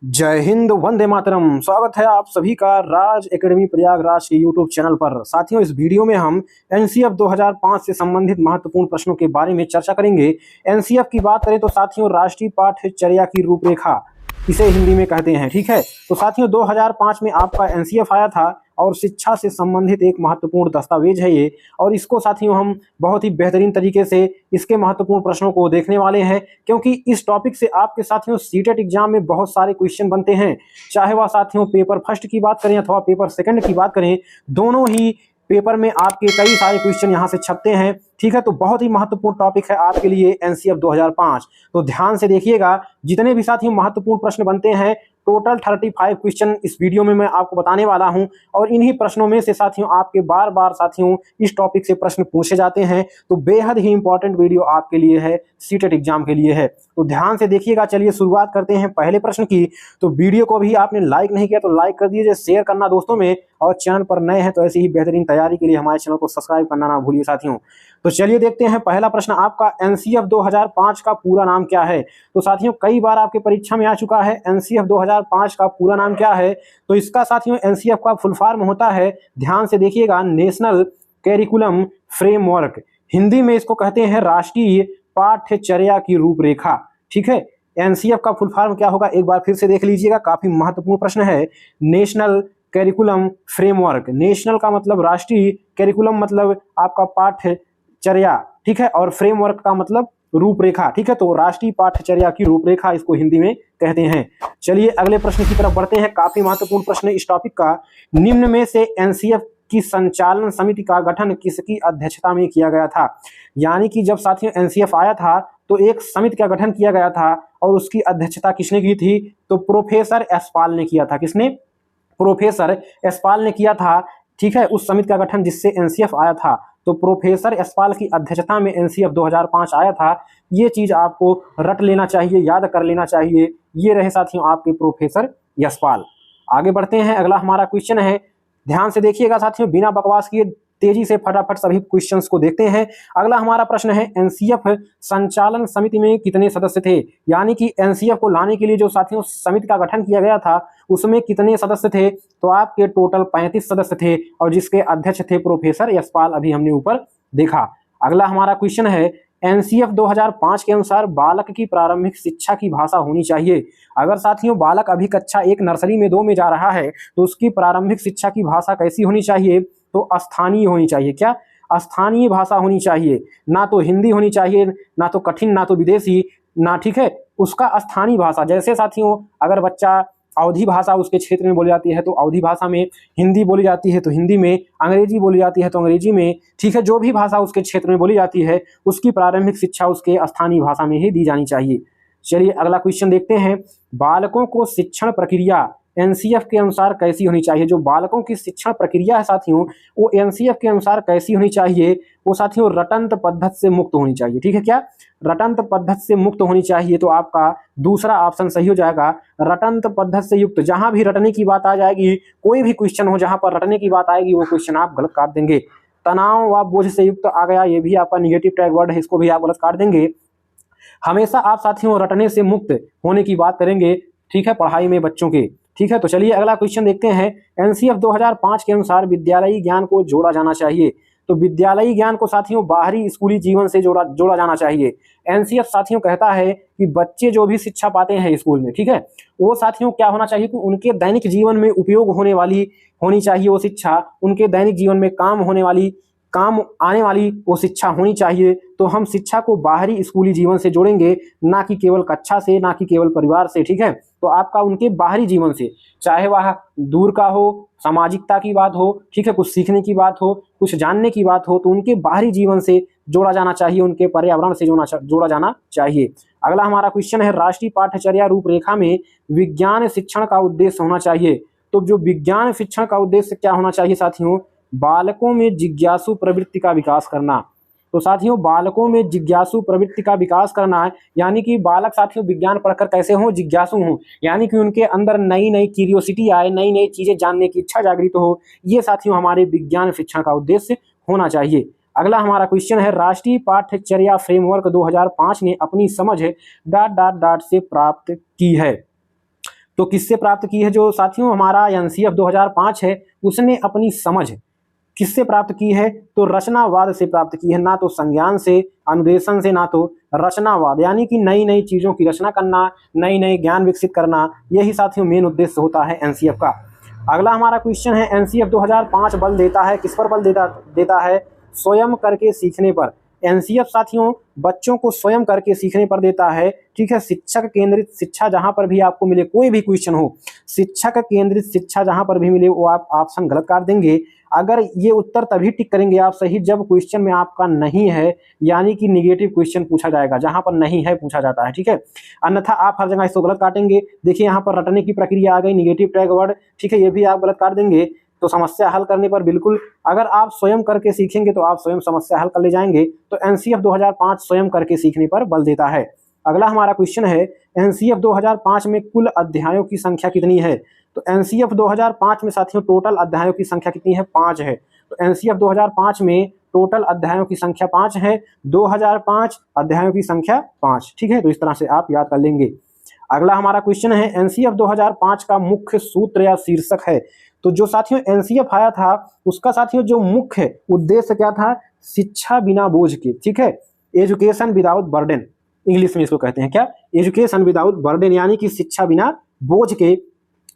जय हिंद, वंदे मातरम। स्वागत है आप सभी का राज एकेडमी प्रयागराज के यूट्यूब चैनल पर। साथियों, इस वीडियो में हम एनसीएफ 2005 से संबंधित महत्वपूर्ण प्रश्नों के बारे में चर्चा करेंगे। एनसीएफ की बात करें तो साथियों, राष्ट्रीय पाठ्यचर्या की रूपरेखा इसे हिंदी में कहते हैं। ठीक है, तो साथियों 2005 में आपका एनसीएफ आया था और शिक्षा से संबंधित एक महत्वपूर्ण दस्तावेज है ये। और इसको साथियों हम बहुत ही बेहतरीन तरीके से इसके महत्वपूर्ण प्रश्नों को देखने वाले हैं, क्योंकि इस टॉपिक से आपके साथियों सीटेट एग्जाम में बहुत सारे क्वेश्चन बनते हैं। चाहे वह साथियों पेपर फर्स्ट की बात करें अथवा पेपर सेकंड की बात करें, दोनों ही पेपर में आपके कई सारे क्वेश्चन यहाँ से छपते हैं। ठीक है, तो बहुत ही महत्वपूर्ण टॉपिक है आपके लिए एनसीएफ 2005। तो ध्यान से देखिएगा, जितने भी साथियों महत्वपूर्ण प्रश्न बनते हैं, टोटल 35 क्वेश्चन इस वीडियो में मैं आपको बताने वाला हूं। और इन्हीं प्रश्नों में से साथियों आपके बार बार साथियों इस टॉपिक से प्रश्न पूछे जाते हैं। तो बेहद ही इंपॉर्टेंट वीडियो आपके लिए है, सीटेट एग्जाम के लिए है। तो ध्यान से देखिएगा। चलिए शुरुआत करते हैं पहले प्रश्न की। तो वीडियो को भी आपने लाइक नहीं किया तो लाइक कर दीजिए, शेयर करना दोस्तों में, और चैनल पर नए हैं तो ऐसी ही बेहतरीन तैयारी के लिए हमारे चैनल को सब्सक्राइब करना ना भूलिए साथियों। तो चलिए देखते हैं पहला प्रश्न आपका, एनसीएफ 2005 का पूरा नाम क्या है। तो साथियों कई बार आपके परीक्षा में आ चुका है, एनसीएफ 2005 का पूरा नाम क्या है। तो इसका साथियों एनसीएफ का फुल फॉर्म होता है, ध्यान से देखिएगा, नेशनल करिकुलम फ्रेमवर्क। हिंदी में इसको कहते हैं राष्ट्रीय पाठ्यचर्या की रूपरेखा। ठीक है, एनसीएफ का फुल फॉर्म क्या होगा एक बार फिर से देख लीजिएगा, काफी महत्वपूर्ण प्रश्न है। नेशनल करिकुलम फ्रेमवर्क, नेशनल का मतलब राष्ट्रीय, करिकुलम मतलब आपका पाठ्यचर्या, ठीक है, और फ्रेमवर्क का मतलब रूपरेखा। ठीक है, तो राष्ट्रीय पाठ्यचर्या की रूपरेखा इसको हिंदी में कहते हैं। चलिए अगले प्रश्न की तरफ बढ़ते हैं, काफी महत्वपूर्ण प्रश्न इस टॉपिक का। निम्न में से एनसीएफ की संचालन समिति का गठन किसकी अध्यक्षता में किया गया था। यानी कि जब साथियों एनसीएफ आया था तो एक समिति का गठन किया गया था और उसकी अध्यक्षता किसने की थी, तो प्रोफेसर यशपाल ने किया था। किसने, प्रोफेसर यशपाल ने किया था। ठीक है, उस समिति का गठन जिससे एनसीएफ आया था, तो प्रोफेसर यशपाल की अध्यक्षता में एनसीएफ 2005 आया था। ये चीज आपको रट लेना चाहिए, याद कर लेना चाहिए। ये रहे साथियों आपके प्रोफेसर यशपाल। आगे बढ़ते हैं, अगला हमारा क्वेश्चन है, ध्यान से देखिएगा साथियों, बिना बकवास किए तेजी से फटाफट सभी क्वेश्चंस को देखते हैं। अगला हमारा प्रश्न है, एनसीएफ संचालन समिति में कितने सदस्य थे। यानी कि एनसीएफ को लाने के लिए जो साथियों समिति का गठन किया गया था उसमें कितने सदस्य थे, तो आपके टोटल 35 सदस्य थे और जिसके अध्यक्ष थे प्रोफेसर यशपाल, अभी हमने ऊपर देखा। अगला हमारा क्वेश्चन है, एनसीएफ 2005 के अनुसार बालक की प्रारंभिक शिक्षा की भाषा होनी चाहिए। अगर साथियों बालक अभी कक्षा 1 नर्सरी में 2 में जा रहा है तो उसकी प्रारंभिक शिक्षा की भाषा कैसी होनी चाहिए, तो स्थानीय होनी चाहिए। क्या, स्थानीय भाषा होनी चाहिए, ना तो हिंदी होनी चाहिए, ना तो कठिन, ना तो विदेशी, ना, ठीक है, उसका स्थानीय भाषा। जैसे साथियों अगर बच्चा अवधी भाषा उसके क्षेत्र में बोली जाती है तो अवधी भाषा में, हिंदी बोली जाती है तो हिंदी में, अंग्रेजी बोली जाती है तो अंग्रेजी में। ठीक है, जो भी भाषा उसके क्षेत्र में बोली जाती है उसकी प्रारंभिक शिक्षा उसके स्थानीय भाषा में ही दी जानी चाहिए। चलिए अगला क्वेश्चन देखते हैं, बालकों को शिक्षण प्रक्रिया एनसीएफ के अनुसार कैसी होनी चाहिए। जो बालकों की शिक्षण प्रक्रिया है साथियों वो एनसीएफ के अनुसार कैसी होनी चाहिए, वो साथियों रटंत पद्धति से मुक्त होनी चाहिए। ठीक है, क्या, रटंत पद्धति से मुक्त होनी चाहिए। तो आपका दूसरा ऑप्शन सही हो जाएगा, रटंत पद्धति से युक्त। जहां भी रटने की बात आ जाएगी, कोई भी क्वेश्चन हो जहां पर रटने की बात आएगी, वो क्वेश्चन आप गलत काट देंगे। तनाव व बोझ से युक्त आ गया, ये भी आपका निगेटिव टैग वर्ड है, इसको भी आप गलत काट देंगे। हमेशा आप साथियों रटने से मुक्त होने की बात करेंगे, ठीक है, पढ़ाई में बच्चों के। ठीक है, तो चलिए अगला क्वेश्चन देखते हैं, एनसीएफ 2005 के अनुसार विद्यालयी ज्ञान को जोड़ा जाना चाहिए। तो विद्यालयी ज्ञान को साथियों बाहरी स्कूली जीवन से जोड़ा जाना चाहिए। एनसीएफ साथियों कहता है कि बच्चे जो भी शिक्षा पाते हैं स्कूल में, ठीक है, वो साथियों क्या होना चाहिए कि उनके दैनिक जीवन में उपयोग होने वाली होनी चाहिए। वो शिक्षा उनके दैनिक जीवन में काम आने वाली वो शिक्षा होनी चाहिए। तो हम शिक्षा को बाहरी स्कूली जीवन से जोड़ेंगे, ना कि केवल कक्षा से, ना कि केवल परिवार से। ठीक है, तो आपका उनके बाहरी जीवन से, चाहे वह दूर का हो, सामाजिकता की बात हो, ठीक है, कुछ सीखने की बात हो, कुछ जानने की बात हो, तो उनके बाहरी जीवन से जोड़ा जाना चाहिए, उनके पर्यावरण से जोड़ा जाना चाहिए। अगला हमारा क्वेश्चन है, राष्ट्रीय पाठ्यचर्या रूपरेखा में विज्ञान शिक्षण का उद्देश्य होना चाहिए। तो जो विज्ञान शिक्षण का उद्देश्य क्या होना चाहिए साथियों, बालकों में जिज्ञासु प्रवृत्ति का विकास करना। तो साथियों बालकों में जिज्ञासु प्रवृत्ति का विकास करना है, यानी कि बालक साथियों विज्ञान पढ़कर कैसे हों, जिज्ञासु हों, यानी कि उनके अंदर नई नई क्यूरियोसिटी आए, नई नई चीजें जानने की इच्छा जागृत हो। ये साथियों हमारे विज्ञान शिक्षण का उद्देश्य होना चाहिए। अगला हमारा क्वेश्चन है, राष्ट्रीय पाठ्यचर्या फ्रेमवर्क 2005 ने अपनी समझ ... से प्राप्त की है। तो किससे प्राप्त की है? जो साथियों हमारा एनसीएफ 2005 है उसने अपनी समझ किससे प्राप्त की है? तो रचनावाद से प्राप्त की है, ना तो संज्ञान से, अनुदेशन से, ना तो रचनावाद, यानी कि नई नई चीजों की रचना करना, नई नई ज्ञान विकसित करना, यही साथियों मेन उद्देश्य होता है एनसीएफ का। अगला हमारा क्वेश्चन है, एनसीएफ 2005 बल देता है, किस पर बल देता है? स्वयं करके सीखने पर। एनसीएफ साथियों बच्चों को स्वयं करके सीखने पर देता है, ठीक है। शिक्षक केंद्रित शिक्षा जहां पर भी आपको मिले, कोई भी क्वेश्चन हो, शिक्षक केंद्रित शिक्षा जहां पर भी मिले वो आप ऑप्शन गलत काट देंगे। अगर ये उत्तर तभी टिक करेंगे आप सही जब क्वेश्चन में आपका नहीं है, यानी कि निगेटिव क्वेश्चन पूछा जाएगा, जहां पर नहीं है पूछा जाता है, ठीक है। अन्यथा आप हर जगह इसको गलत काटेंगे। देखिए यहाँ पर रटने की प्रक्रिया आ गई, निगेटिव टैग वर्ड, ठीक है, ये भी आप गलत काट देंगे। तो समस्या हल करने पर बिल्कुल, अगर आप स्वयं करके सीखेंगे तो आप स्वयं समस्या हल कर ले जाएंगे। तो एनसीएफ 2005 स्वयं करके सीखने पर बल देता है। अगला हमारा क्वेश्चन है, एनसीएफ 2005 में कुल अध्यायों की संख्या कितनी है? तो एनसीएफ 2005 में साथियों टोटल अध्यायों की संख्या कितनी है? 5 है। तो एनसीएफ 2005 में टोटल अध्यायों की संख्या 5 है, 2005 अध्यायों की संख्या 5, ठीक है। तो इस तरह से आप याद कर लेंगे। अगला हमारा क्वेश्चन है, एनसीएफ 2005 का मुख्य सूत्र या शीर्षक है। तो जो साथियों एनसीएफ आया था उसका साथियों जो मुख्य उद्देश्य क्या था? शिक्षा बिना बोझ के, ठीक है, एजुकेशन विदाउट बर्डन, इंग्लिश में इसको कहते हैं क्या? एजुकेशन विदाउट बर्डन, यानी कि शिक्षा बिना बोझ के,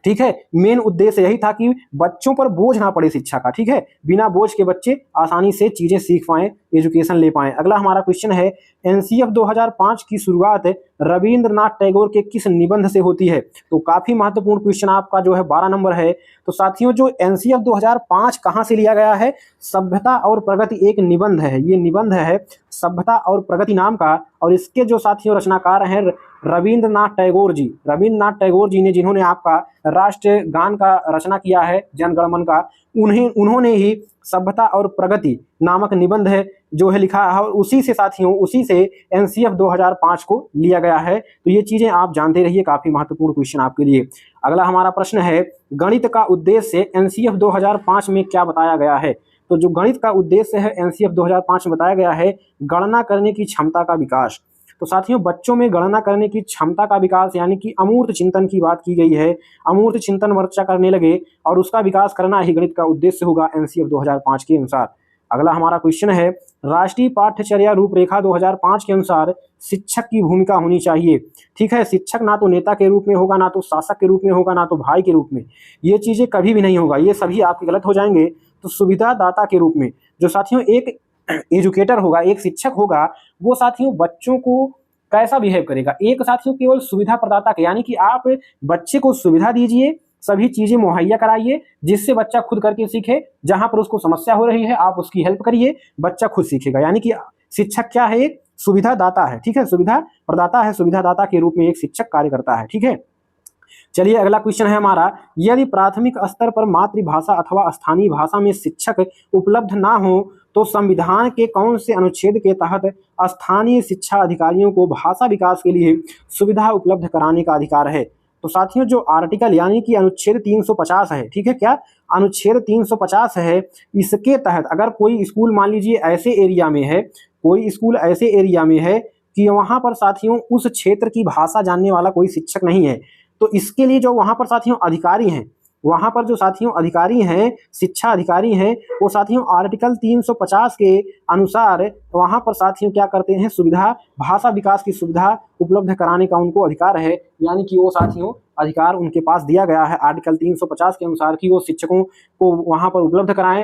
ठीक है। मेन उद्देश्य यही था कि बच्चों पर बोझ ना पड़े शिक्षा का, ठीक है, बिना बोझ के बच्चे आसानी से चीजें सीख पाएं, एजुकेशन ले पाएं। अगला हमारा क्वेश्चन है, एनसीएफ 2005 की शुरुआत रविंद्रनाथ टैगोर के किस निबंध से होती है? तो काफी महत्वपूर्ण क्वेश्चन आपका जो है 12 नंबर है। तो साथियों जो एनसीएफ 2005 कहां से लिया गया है? सभ्यता और प्रगति एक निबंध है, ये निबंध है सभ्यता और प्रगति नाम का, और इसके जो साथियों रचनाकार हैं रविंद्रनाथ टैगोर जी। रविंद्रनाथ टैगोर जी ने, जिन्होंने आपका राष्ट्रीय गान का रचना किया है, जन गण मन का, उन्होंने ही सभ्यता और प्रगति नामक निबंध है जो है लिखा है, और उसी से साथियों उसी से एनसीएफ 2005 को लिया गया है। तो ये चीजें आप जानते रहिए, काफी महत्वपूर्ण क्वेश्चन आपके लिए। अगला हमारा प्रश्न है, गणित का उद्देश्य एनसीएफ 2005 में क्या बताया गया है? तो जो गणित का उद्देश्य है एनसीएफ 2005 में बताया गया है, गणना करने की क्षमता का विकास। तो साथियों बच्चों में गणना करने की क्षमता का विकास, यानी कि अमूर्त चिंतन की बात की गई है, अमूर्त चिंतन बच्चा करने लगे और उसका विकास करना ही गणित का उद्देश्य होगा एनसीएफ 2005 के अनुसार। अगला हमारा क्वेश्चन है, राष्ट्रीय पाठ्यचर्या रूपरेखा 2005 के अनुसार शिक्षक की भूमिका होनी चाहिए, ठीक है। शिक्षक ना तो नेता के रूप में होगा, ना तो शासक के रूप में होगा, ना तो भाई के रूप में, ये चीजें कभी भी नहीं होगा, ये सभी आपके गलत हो जाएंगे। तो सुविधादाता के रूप में जो साथियों एक एजुकेटर होगा, एक शिक्षक होगा, वो साथियों बच्चों को कैसा बिहेव करेगा? एक साथियों केवल सुविधा प्रदाता के, यानी कि आप बच्चे को सुविधा दीजिए, सभी चीजें मुहैया कराइए जिससे बच्चा खुद करके सीखे। जहां पर उसको समस्या हो रही है आप उसकी हेल्प करिए, बच्चा खुद सीखेगा। यानी कि शिक्षक क्या है? एक सुविधा दाता है, ठीक है, सुविधा प्रदाता है, सुविधा दाता के रूप में एक शिक्षक कार्य करता है, ठीक है। चलिए अगला क्वेश्चन है हमारा, यदि प्राथमिक स्तर पर मातृभाषा अथवा स्थानीय भाषा में शिक्षक उपलब्ध ना हो तो संविधान के कौन से अनुच्छेद के तहत स्थानीय शिक्षा अधिकारियों को भाषा विकास के लिए सुविधा उपलब्ध कराने का अधिकार है? तो साथियों जो आर्टिकल यानी कि अनुच्छेद 350 है, ठीक है, क्या अनुच्छेद 350 है, इसके तहत अगर कोई स्कूल मान लीजिए ऐसे एरिया में है, कोई स्कूल ऐसे एरिया में है कि वहां पर साथियों उस क्षेत्र की भाषा जानने वाला कोई शिक्षक नहीं है, तो इसके लिए जो वहां पर साथियों अधिकारी हैं, वहां पर जो साथियों अधिकारी हैं, शिक्षा अधिकारी हैं, वो साथियों आर्टिकल 350 के अनुसार वहां पर साथियों क्या करते हैं? सुविधा, भाषा विकास की सुविधा उपलब्ध कराने का उनको अधिकार है। यानी कि वो साथियों अधिकार उनके पास दिया गया है आर्टिकल 350 के अनुसार कि वो शिक्षकों को वहां पर उपलब्ध कराएं,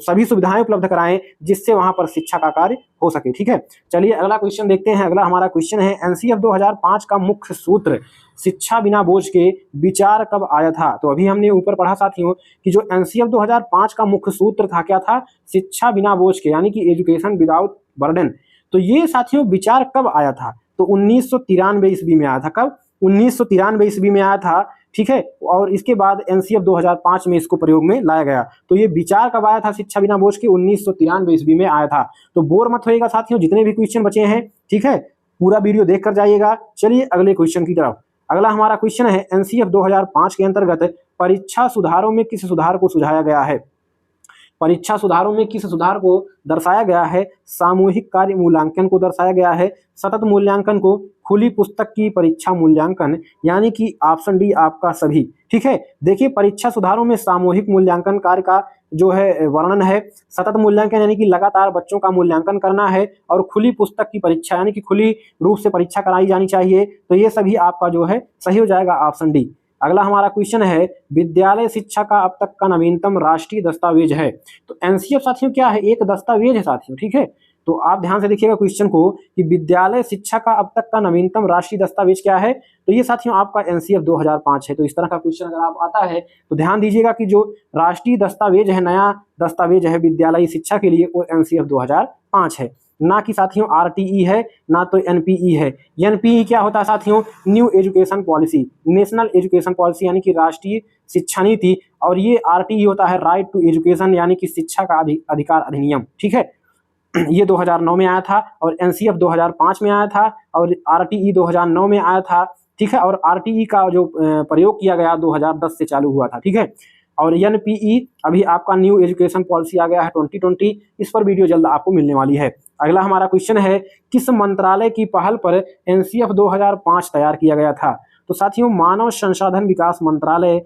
सभी सुविधाएं उपलब्ध कराएं जिससे वहां पर शिक्षा का कार्य हो सके, ठीक है। चलिए अगला क्वेश्चन देखते हैं। अगला हमारा क्वेश्चन है, एनसीएफ 2005 का मुख्य सूत्र शिक्षा बिना बोझ के विचार कब आया था? तो अभी हमने ऊपर पढ़ा साथियों कि जो एनसीएफ 2005 का मुख्य सूत्र था क्या था? शिक्षा बिना बोझ के, यानी कि एजुकेशन विदाउट बर्डन। तो ये साथियों विचार कब आया था? तो 1993 ईस्वी में आया था। कब? 1993 ईस्वी में आया था, ठीक है। और इसके बाद एनसीएफ 2005 में इसको प्रयोग में लाया गया। तो ये विचार कब आया था शिक्षा बिना बोझ के? 1993 ईस्वी में आया था। तो बोर मत होइएगा साथियों, जितने भी क्वेश्चन बचे हैं, ठीक है, पूरा वीडियो देख कर जाइएगा। चलिए अगले क्वेश्चन की तरफ। अगला हमारा क्वेश्चन है, एनसीएफ 2005 के अंतर्गत परीक्षा सुधारों में किस सुधार को सुझाया गया है? परीक्षा सुधारों में किस सुधार को दर्शाया गया है? सामूहिक कार्य मूल्यांकन को दर्शाया गया है, सतत मूल्यांकन को, खुली पुस्तक की परीक्षा मूल्यांकन, यानी कि ऑप्शन डी आपका सभी। ठीक है, देखिए परीक्षा सुधारों में सामूहिक मूल्यांकन कार्य का जो है वर्णन है, सतत मूल्यांकन यानी कि लगातार बच्चों का मूल्यांकन करना है, और खुली पुस्तक की परीक्षा यानी कि खुली रूप से परीक्षा कराई जानी चाहिए। तो ये सभी आपका जो है सही हो जाएगा, ऑप्शन डी। अगला हमारा क्वेश्चन है, विद्यालय शिक्षा का अब तक का नवीनतम राष्ट्रीय दस्तावेज है। तो एनसीएफ साथियों क्या है? एक दस्तावेज है साथियों। ठीक है, तो आप ध्यान से देखिएगा क्वेश्चन को कि विद्यालय शिक्षा का अब तक का नवीनतम राष्ट्रीय दस्तावेज क्या है? तो ये साथियों आपका एनसीएफ 2005 है। तो इस तरह का क्वेश्चन अगर आप आता है तो ध्यान दीजिएगा कि जो राष्ट्रीय दस्तावेज है, नया दस्तावेज है विद्यालयी शिक्षा के लिए, वो एनसीएफ 2005 है, ना कि साथियों आरटीई है, ना तो एनपीई है। एनपीई क्या होता है साथियों? New education policy, national education policy यानी कि राष्ट्रीय शिक्षा नीति, और ये आरटीई होता है राइट टू एजुकेशन यानी कि शिक्षा का अधिकार अधिनियम। ठीक है, ये 2009 में आया था, और एनसीएफ 2005 में आया था, और आरटीई 2009 में आया था। ठीक है, और आरटीई का जो प्रयोग किया गया 2010 से चालू हुआ था। ठीक है, और एनपीई अभी आपका न्यू एजुकेशन पॉलिसी आ गया है 2020, इस पर वीडियो जल्द आपको मिलने वाली है। अगला हमारा क्वेश्चन है, किस मंत्रालय की पहल पर एनसीएफ 2005 तैयार किया गया था? तो साथियों मानव संसाधन विकास मंत्रालय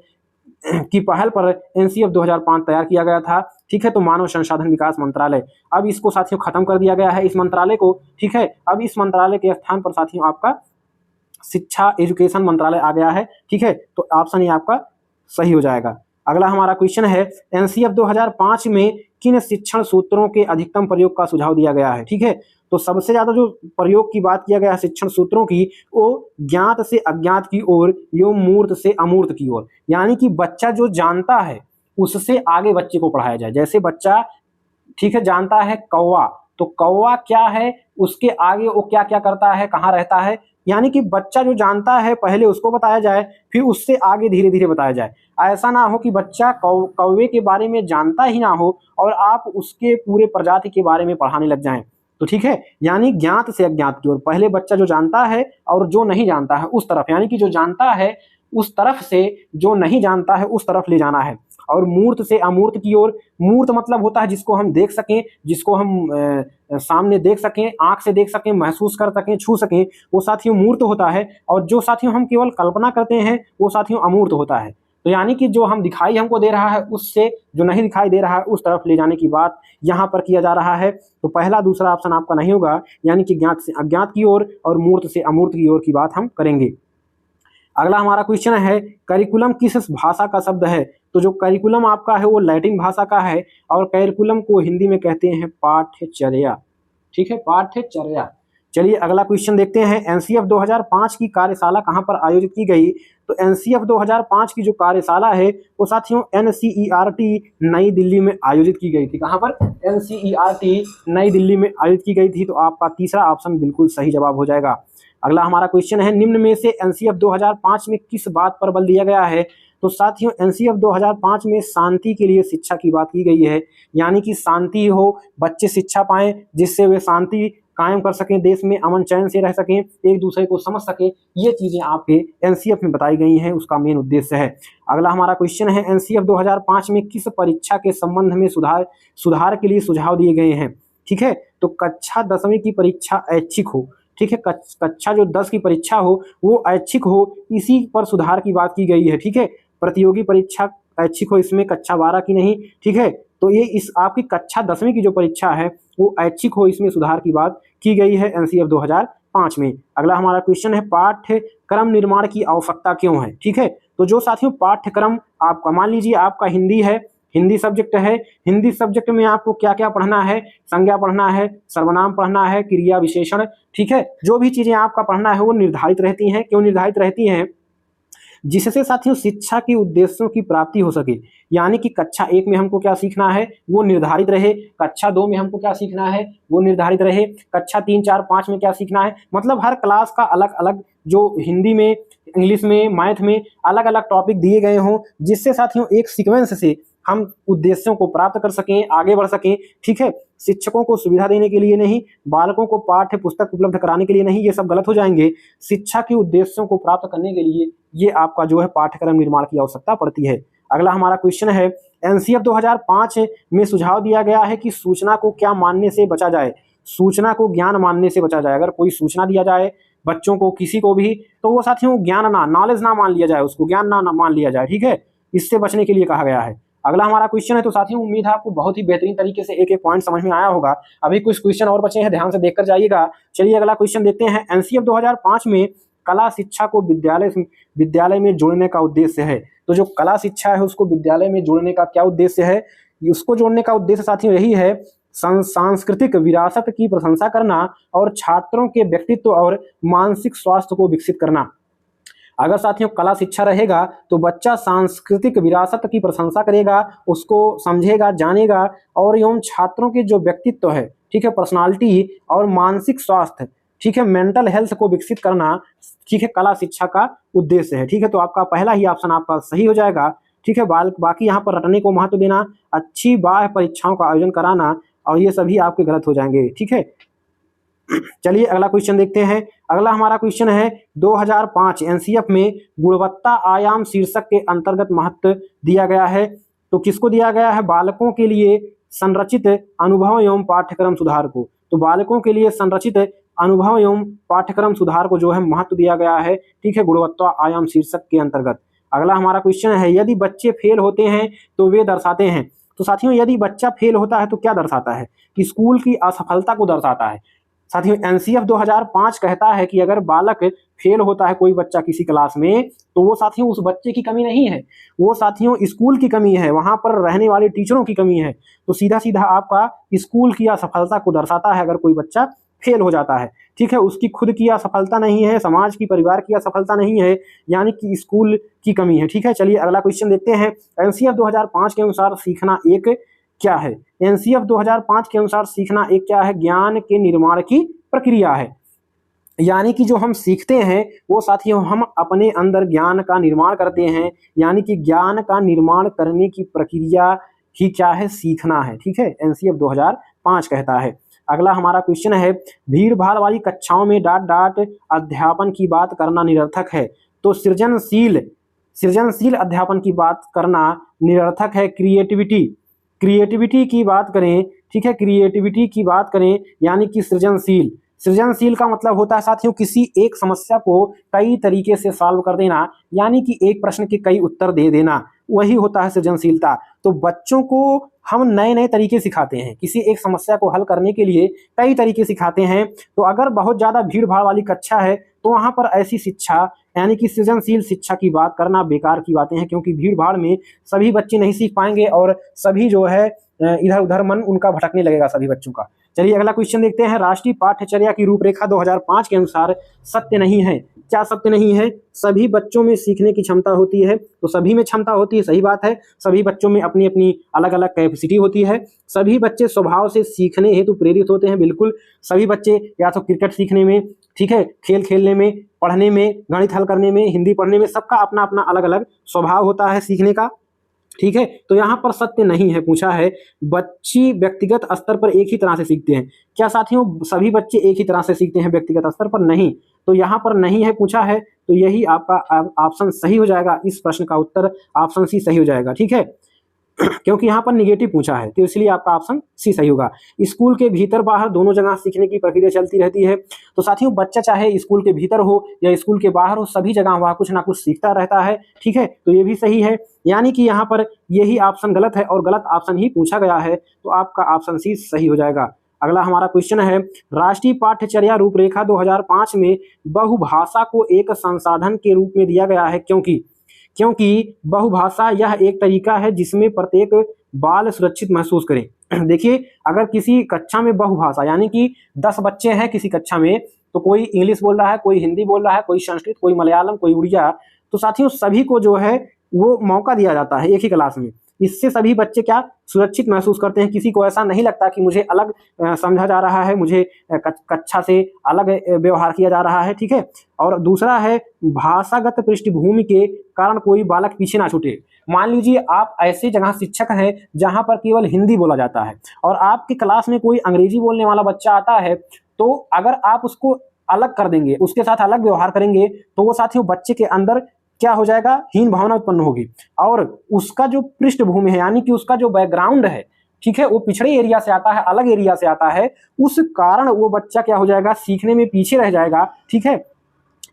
की पहल पर एनसीएफ 2005 तैयार किया गया था। ठीक है, तो मानव संसाधन विकास मंत्रालय, अब इसको साथियों खत्म कर दिया गया है इस मंत्रालय को। ठीक है, अब इस मंत्रालय के स्थान पर साथियों आपका शिक्षा एजुकेशन मंत्रालय आ गया है। ठीक है, तो ऑप्शन ये आपका सही हो जाएगा। अगला हमारा क्वेश्चन है, एनसीएफ 2005 में किन शिक्षण सूत्रों के अधिकतम प्रयोग का सुझाव दिया गया है? ठीक है, तो सबसे ज्यादा जो प्रयोग की बात किया गया है शिक्षण सूत्रों की, वो ज्ञात से अज्ञात की ओर एवं मूर्त से अमूर्त की ओर, यानी कि बच्चा जो जानता है उससे आगे बच्चे को पढ़ाया जाए। जैसे बच्चा ठीक है जानता है कौवा, तो कौवा क्या है, उसके आगे वो क्या क्या करता है, कहाँ रहता है, यानी कि बच्चा जो जानता है पहले उसको बताया जाए, फिर उससे आगे धीरे धीरे बताया जाए। ऐसा ना हो कि बच्चा कौवे के बारे में जानता ही ना हो और आप उसके पूरे प्रजाति के बारे में पढ़ाने लग जाएं। तो ठीक है, यानी ज्ञात से अज्ञात की ओर, पहले बच्चा जो जानता है और जो नहीं जानता है उस तरफ, यानी कि जो जानता है उस तरफ से जो नहीं जानता है उस तरफ ले जाना है। और मूर्त से अमूर्त की ओर, मूर्त मतलब होता है जिसको हम देख सकें, जिसको हम सामने देख सकें, आंख से देख सकें, महसूस कर सकें, छू सकें, वो साथियों मूर्त होता है। और जो साथियों हम केवल कल्पना करते हैं वो साथियों अमूर्त होता है। तो यानी कि जो हम दिखाई हमको दे रहा है उससे जो नहीं दिखाई दे रहा है उस तरफ ले जाने की बात यहाँ पर किया जा रहा है। तो पहला दूसरा ऑप्शन आपका नहीं होगा, यानी कि ज्ञात से अज्ञात की ओर और मूर्त से अमूर्त की ओर की बात हम करेंगे। अगला हमारा क्वेश्चन है, करिकुलम किस भाषा का शब्द है? तो जो करिकुलम आपका है वो लैटिन भाषा का है, और करिकुलम को हिंदी में कहते हैं पाठ्यचर्या। ठीक है, पाठ्यचर्या। चलिए अगला क्वेश्चन देखते हैं, एनसीएफ 2005 की कार्यशाला कहां पर आयोजित की गई? तो एनसीएफ 2005 की जो कार्यशाला है वो साथियों एनसीईआरटी नई दिल्ली में आयोजित की गई थी। कहां पर? एनसीईआरटी नई दिल्ली में आयोजित की गई थी। तो आपका तीसरा ऑप्शन बिल्कुल सही जवाब हो जाएगा। अगला हमारा क्वेश्चन है, निम्न में से एनसीएफ 2005 में किस बात पर बल दिया गया है? तो साथियों एनसीएफ 2005 में शांति के लिए शिक्षा की बात की गई है, यानी कि शांति हो, बच्चे शिक्षा पाएं जिससे वे शांति कायम कर सकें, देश में अमन चैन से रह सकें, एक दूसरे को समझ सकें। ये चीजें आपके एनसीएफ में बताई गई हैं, उसका मेन उद्देश्य है। अगला हमारा क्वेश्चन है, एनसीएफ 2005 में किस परीक्षा के संबंध में सुधार के लिए सुझाव दिए गए हैं? ठीक है, तो कक्षा 10वीं की परीक्षा ऐच्छिक हो। ठीक है, कक्षा जो 10 की परीक्षा हो वो ऐच्छिक हो, इसी पर सुधार की बात की गई है। ठीक है, प्रतियोगी परीक्षा ऐच्छिक हो, इसमें कक्षा 12 की नहीं। ठीक है, तो ये इस आपकी कक्षा 10वीं की जो परीक्षा है वो ऐच्छिक हो, इसमें सुधार की बात की गई है एनसीएफ 2005 में। अगला हमारा क्वेश्चन है, पाठ्यक्रम निर्माण की आवश्यकता क्यों है? ठीक है, तो जो साथियों पाठ्यक्रम आपका, मान लीजिए आपका हिंदी है, हिंदी सब्जेक्ट है, हिंदी सब्जेक्ट में आपको क्या क्या पढ़ना है? संज्ञा पढ़ना है, सर्वनाम पढ़ना है, क्रिया विशेषण। ठीक है, जो भी चीजें आपका पढ़ना है वो निर्धारित रहती हैं। क्यों निर्धारित रहती हैं? जिससे साथियों शिक्षा के उद्देश्यों की प्राप्ति हो सके। यानी कि कक्षा 1 में हमको क्या सीखना है वो निर्धारित रहे, कक्षा 2 में हमको क्या सीखना है वो निर्धारित रहे, कक्षा 3, 4, 5 में क्या सीखना है। मतलब हर क्लास का अलग अलग, जो हिंदी में, इंग्लिश में, मैथ में अलग अलग टॉपिक दिए गए हों, जिससे साथियों एक सीक्वेंस से हम उद्देश्यों को प्राप्त कर सकें, आगे बढ़ सकें। ठीक है, शिक्षकों को सुविधा देने के लिए नहीं, बालकों को पाठ्य पुस्तक उपलब्ध कराने के लिए नहीं, ये सब गलत हो जाएंगे। शिक्षा के उद्देश्यों को प्राप्त करने के लिए ये आपका जो है पाठ्यक्रम निर्माण की आवश्यकता पड़ती है। अगला हमारा क्वेश्चन है, एनसीएफ 2005 में सुझाव दिया गया है कि सूचना को क्या मानने से बचा जाए? सूचना को ज्ञान मानने से बचा जाए। अगर कोई सूचना दिया जाए बच्चों को, किसी को भी, तो वो साथियों ज्ञान ना, नॉलेज ना मान लिया जाए, उसको ज्ञान ना मान लिया जाए, ठीक है, इससे बचने के लिए कहा गया है। अगला हमारा क्वेश्चन है, तो साथियों उम्मीद है आपको बहुत ही बेहतरीन तरीके से एक एक पॉइंट समझ में आया होगा। अभी कुछ क्वेश्चन और बचे हैं, ध्यान से देखकर जाइएगा। चलिए अगला क्वेश्चन देखते हैं। एनसीएफ 2005 में कला शिक्षा को विद्यालय में जोड़ने का उद्देश्य है। तो जो कला शिक्षा है उसको विद्यालय में जोड़ने का क्या उद्देश्य है? उसको जोड़ने का उद्देश्य साथियों यही है, सांस्कृतिक विरासत की प्रशंसा करना और छात्रों के व्यक्तित्व और मानसिक स्वास्थ्य को विकसित करना। अगर साथियों कला शिक्षा रहेगा तो बच्चा सांस्कृतिक विरासत की प्रशंसा करेगा, उसको समझेगा, जानेगा, और एवं छात्रों के जो व्यक्तित्व है, ठीक है, पर्सनालिटी और मानसिक स्वास्थ्य, ठीक है, मेंटल हेल्थ को विकसित करना, ठीक है, कला शिक्षा का उद्देश्य है। ठीक है, तो आपका पहला ही ऑप्शन आपका सही हो जाएगा। ठीक है, बाकी यहाँ पर रटने को महत्व देना, अच्छी बाह्य परीक्षाओं का आयोजन कराना, और ये सभी आपके गलत हो जाएंगे। ठीक है, चलिए अगला क्वेश्चन देखते हैं। अगला हमारा क्वेश्चन है 2005 एनसीएफ में गुणवत्ता आयाम शीर्षक के अंतर्गत महत्व दिया गया है। तो किसको दिया गया है? बालकों के लिए संरचित अनुभव एवं पाठ्यक्रम सुधार को। तो बालकों के लिए संरचित अनुभव एवं पाठ्यक्रम सुधार को जो है महत्व दिया गया है। ठीक है, गुणवत्ता आयाम शीर्षक के अंतर्गत। अगला हमारा क्वेश्चन है, यदि बच्चे फेल होते हैं तो वे दर्शाते हैं। तो साथियों यदि बच्चा फेल होता है तो क्या दर्शाता है? कि स्कूल की असफलता को दर्शाता है। साथियों एनसीएफ 2005 कहता है कि अगर बालक फेल होता है कोई बच्चा किसी क्लास में, तो वो साथियों उस बच्चे की कमी नहीं है, वो साथियों स्कूल की कमी है, वहां पर रहने वाले टीचरों की कमी है। तो सीधा सीधा आपका स्कूल की असफलता को दर्शाता है अगर कोई बच्चा फेल हो जाता है। ठीक है, उसकी खुद की असफलता नहीं है, समाज की, परिवार की असफलता नहीं है, यानी कि स्कूल की कमी है। ठीक है, चलिए अगला क्वेश्चन देखते हैं। एनसीएफ 2005 के अनुसार सीखना एक क्या है? एनसीएफ 2005 के अनुसार सीखना एक क्या है? ज्ञान के निर्माण की प्रक्रिया है। यानी कि जो हम सीखते हैं वो साथियों हम अपने अंदर ज्ञान का निर्माण करते हैं, यानी कि ज्ञान का निर्माण करने की प्रक्रिया ही क्या है? सीखना है। ठीक है, एनसीएफ 2005 कहता है। अगला हमारा क्वेश्चन है, भीड़ भाड़ वाली कक्षाओं में डांट डांट अध्यापन की बात करना निरर्थक है। तो सृजनशील अध्यापन की बात करना निरर्थक है। क्रिएटिविटी की बात करें, ठीक है, क्रिएटिविटी की बात करें यानी कि सृजनशील का मतलब होता है साथियों किसी एक समस्या को कई तरीके से सॉल्व कर देना, यानी कि एक प्रश्न के कई उत्तर दे देना, वही होता है सृजनशीलता। तो बच्चों को हम नए नए तरीके सिखाते हैं, किसी एक समस्या को हल करने के लिए कई तरीके सिखाते हैं। तो अगर बहुत ज़्यादा भीड़ भाड़ वाली कक्षा है तो वहाँ पर ऐसी शिक्षा यानी कि सृजनशील शिक्षा की बात करना बेकार की बातें हैं, क्योंकि भीड़ भाड़ में सभी बच्चे नहीं सीख पाएंगे और सभी जो है इधर उधर मन उनका भटकने लगेगा सभी बच्चों का। चलिए अगला क्वेश्चन देखते हैं। राष्ट्रीय पाठ्यचर्या की रूपरेखा 2005 के अनुसार सत्य नहीं है। क्या सत्य नहीं है? सभी बच्चों में सीखने की क्षमता होती है। तो सभी में क्षमता होती है, सही बात है। सभी बच्चों में अपनी अपनी अलग अलग कैपेसिटी होती है। सभी बच्चे स्वभाव से सीखने हेतु प्रेरित होते हैं, बिल्कुल। सभी बच्चे या तो क्रिकेट सीखने में, ठीक है, खेल खेलने में, पढ़ने में, गणित हल करने में, हिंदी पढ़ने में, सबका अपना अपना अलग अलग स्वभाव होता है सीखने का। ठीक है, तो यहाँ पर सत्य नहीं है पूछा है। बच्चे व्यक्तिगत स्तर पर एक ही तरह से सीखते हैं। क्या साथियों सभी बच्चे एक ही तरह से सीखते हैं व्यक्तिगत स्तर पर? नहीं। तो यहाँ पर नहीं है पूछा है, तो यही आपका ऑप्शन सही हो जाएगा। इस प्रश्न का उत्तर ऑप्शन सी सही हो जाएगा। ठीक है, क्योंकि यहाँ पर निगेटिव पूछा है तो इसलिए आपका ऑप्शन सी सही होगा। स्कूल के भीतर बाहर दोनों जगह सीखने की प्रक्रिया चलती रहती है। तो साथियों बच्चा चाहे स्कूल के भीतर हो या स्कूल के बाहर हो, सभी जगह वह कुछ ना कुछ सीखता रहता है। ठीक है, तो ये भी सही है, यानी कि यहाँ पर यही ऑप्शन गलत है और गलत ऑप्शन ही पूछा गया है, तो आपका ऑप्शन सी सही हो जाएगा। अगला हमारा क्वेश्चन है, राष्ट्रीय पाठ्यचर्या रूपरेखा 2005 में बहुभाषा को एक संसाधन के रूप में दिया गया है, क्योंकि बहुभाषा यह एक तरीका है जिसमें प्रत्येक बाल सुरक्षित महसूस करे। देखिए, अगर किसी कक्षा में बहुभाषा यानी कि 10 बच्चे हैं किसी कक्षा में, तो कोई इंग्लिश बोल रहा है, कोई हिंदी बोल रहा है, कोई संस्कृत, कोई मलयालम, कोई उड़िया, तो साथियों सभी को जो है वो मौका दिया जाता है एक ही क्लास में। इससे सभी बच्चे क्या सुरक्षित महसूस करते हैं। किसी को ऐसा नहीं लगता कि मुझे अलग समझा जा रहा है, मुझे कक्षा से अलग व्यवहार किया जा रहा है। ठीक है, और दूसरा है भाषागत पृष्ठभूमि के कारण कोई बालक पीछे ना छूटे। मान लीजिए आप ऐसे जगह शिक्षक हैं जहां पर केवल हिंदी बोला जाता है और आपकी क्लास में कोई अंग्रेजी बोलने वाला बच्चा आता है, तो अगर आप उसको अलग कर देंगे, उसके साथ अलग व्यवहार करेंगे, तो वो साथियों बच्चे के अंदर क्या हो जाएगा, हीन भावना उत्पन्न होगी। और उसका जो पृष्ठभूमि है यानी कि उसका जो बैकग्राउंड है, ठीक है, वो पिछड़े एरिया से आता है, अलग एरिया से आता है, उस कारण वो बच्चा क्या हो जाएगा, सीखने में पीछे रह जाएगा। ठीक है,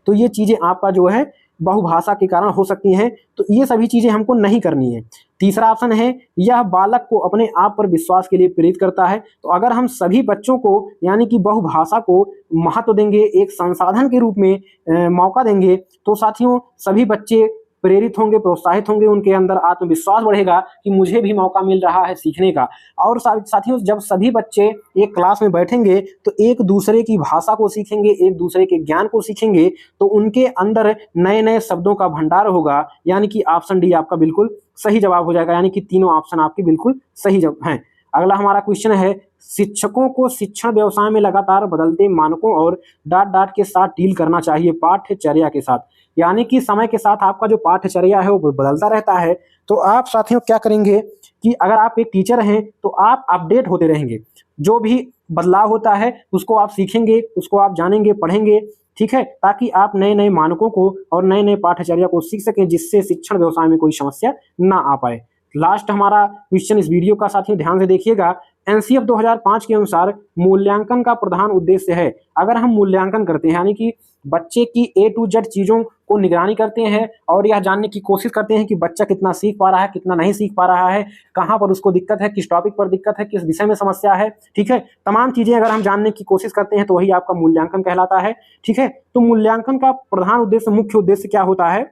तो ये चीजें आपका जो है बहुभाषा के कारण हो सकती हैं, तो ये सभी चीजें हमको नहीं करनी है। तीसरा ऑप्शन है, यह बालक को अपने आप पर विश्वास के लिए प्रेरित करता है। तो अगर हम सभी बच्चों को यानी कि बहुभाषा को महत्व देंगे, एक संसाधन के रूप में मौका देंगे, तो साथियों सभी बच्चे प्रेरित होंगे, प्रोत्साहित होंगे, उनके अंदर आत्मविश्वास बढ़ेगा कि मुझे भी मौका मिल रहा है सीखने का। और साथियों जब सभी बच्चे एक क्लास में बैठेंगे तो एक दूसरे की भाषा को सीखेंगे, एक दूसरे के ज्ञान को सीखेंगे, तो उनके अंदर नए नए शब्दों का भंडार होगा। यानी कि ऑप्शन डी आपका बिल्कुल सही जवाब हो जाएगा, यानी कि तीनों ऑप्शन आपके बिल्कुल सही जवाब हैं। अगला हमारा क्वेश्चन है, शिक्षकों को शिक्षण व्यवसाय में लगातार बदलते मानकों और डाट डाट के साथ डील करना चाहिए पाठ्यचर्या के साथ। यानी कि समय के साथ आपका जो पाठ्यचर्या है वो बदलता रहता है। तो आप साथियों क्या करेंगे कि अगर आप एक टीचर हैं तो आप अपडेट होते रहेंगे, जो भी बदलाव होता है उसको आप सीखेंगे, उसको आप जानेंगे, पढ़ेंगे। ठीक है, ताकि आप नए नए मानकों को और नए नए पाठ्यचर्या को सीख सकें, जिससे शिक्षण व्यवसाय में कोई समस्या ना आ पाए। लास्ट हमारा क्वेश्चन इस वीडियो का साथियों ध्यान से देखिएगा, एनसीएफ 2005 के अनुसार मूल्यांकन का प्रधान उद्देश्य है। अगर हम मूल्यांकन करते हैं यानी कि बच्चे की A to Z चीजों को निगरानी करते हैं और यह जानने की कोशिश करते हैं कि बच्चा कितना सीख पा रहा है, कितना नहीं सीख पा रहा है, कहाँ पर उसको दिक्कत है, किस टॉपिक पर दिक्कत है, किस विषय में समस्या है। ठीक है, तमाम चीजें अगर हम जानने की कोशिश करते हैं तो वही आपका मूल्यांकन कहलाता है। ठीक है, तो मूल्यांकन का प्रधान उद्देश्य, मुख्य उद्देश्य क्या होता है,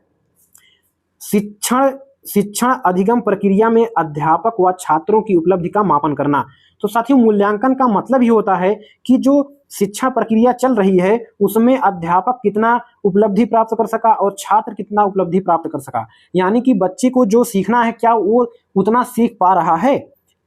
शिक्षण अधिगम प्रक्रिया में अध्यापक व छात्रों की उपलब्धि का मापन करना। तो साथियों मूल्यांकन का मतलब ही होता है कि जो शिक्षा प्रक्रिया चल रही है उसमें अध्यापक कितना उपलब्धि प्राप्त कर सका और छात्र कितना उपलब्धि प्राप्त कर सका। यानी कि बच्चे को जो सीखना है क्या वो उतना सीख पा रहा है,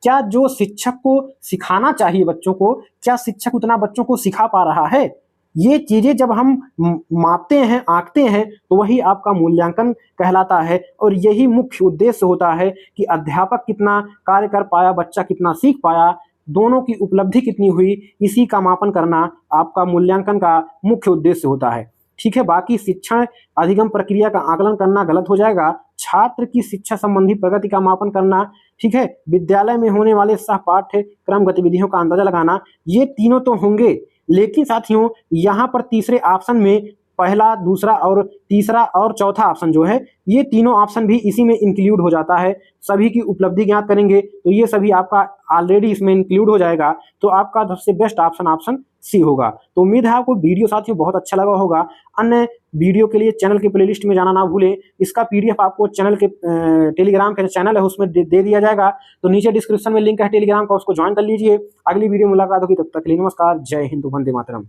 क्या जो शिक्षक को सिखाना चाहिए बच्चों को, क्या शिक्षक उतना बच्चों को सिखा पा रहा है। ये चीजें जब हम मापते हैं, आंकते हैं, तो वही आपका मूल्यांकन कहलाता है। और यही मुख्य उद्देश्य होता है कि अध्यापक कितना कार्य कर पाया, बच्चा कितना सीख पाया, दोनों की उपलब्धि कितनी हुई, इसी का मापन करना आपका मूल्यांकन का मुख्य उद्देश्य होता है। ठीक है, बाकी शिक्षण अधिगम प्रक्रिया का आकलन करना गलत हो जाएगा। छात्र की शिक्षा संबंधी प्रगति का मापन करना, ठीक है, विद्यालय में होने वाले सह पाठ्यक्रम गतिविधियों का अंदाजा लगाना, ये तीनों तो होंगे। लेकिन साथियों यहाँ पर तीसरे ऑप्शन में पहला, दूसरा और तीसरा और चौथा ऑप्शन जो है, ये तीनों ऑप्शन भी इसी में इंक्लूड हो जाता है। सभी की उपलब्धि ज्ञात करेंगे तो ये सभी आपका ऑलरेडी इसमें इंक्लूड हो जाएगा। तो आपका सबसे बेस्ट ऑप्शन सी होगा। तो उम्मीद है आपको वीडियो साथियों बहुत अच्छा लगा होगा। अन्य वीडियो के लिए चैनल के प्लेलिस्ट में जाना ना भूलें। इसका PDF आपको चैनल के टेलीग्राम का चैनल है उसमें दे दिया जाएगा। तो नीचे डिस्क्रिप्शन में लिंक है टेलीग्राम का, उसको ज्वाइन कर लीजिए। अगली वीडियो मुलाकात होगी, तब तक के लिए नमस्कार, जय हिंद, वंदे मातरम।